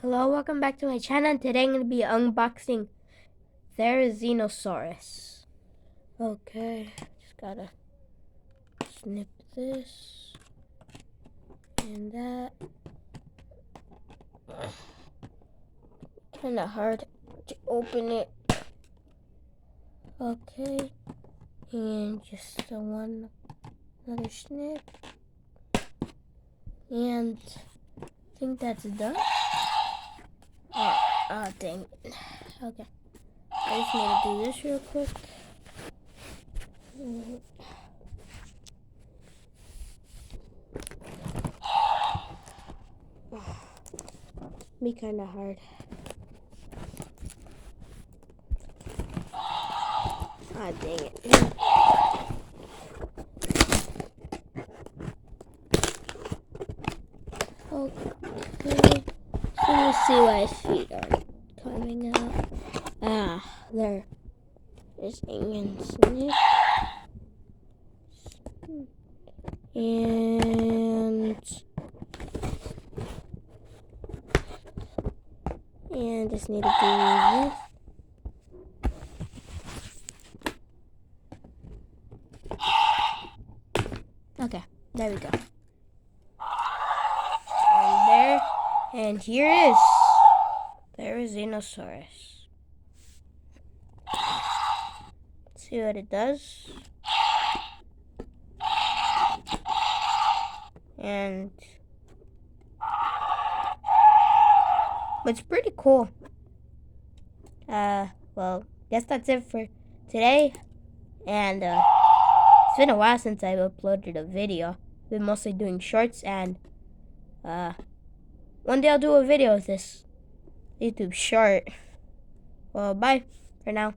Hello, welcome back to my channel. Today I'm going to be unboxing Therizinosaurus. Okay, just gotta snip this and that. Kinda hard to open it. Okay, and just another snip. And I think that's done. Oh, dang it. Okay. I just need to do this real quick. Be kind of hard. Ah, dang it. Okay. So let's see why his feet are coming out. Ah, there. There's Ingen snip. And just need to do this. Okay, there we go. And there, and here is Therizinosaurus. See what it does. And it's pretty cool. Well, guess that's it for today. And it's been a while since I've uploaded a video. I've been mostly doing shorts, and one day I'll do a video of this YouTube short. Well, bye for now.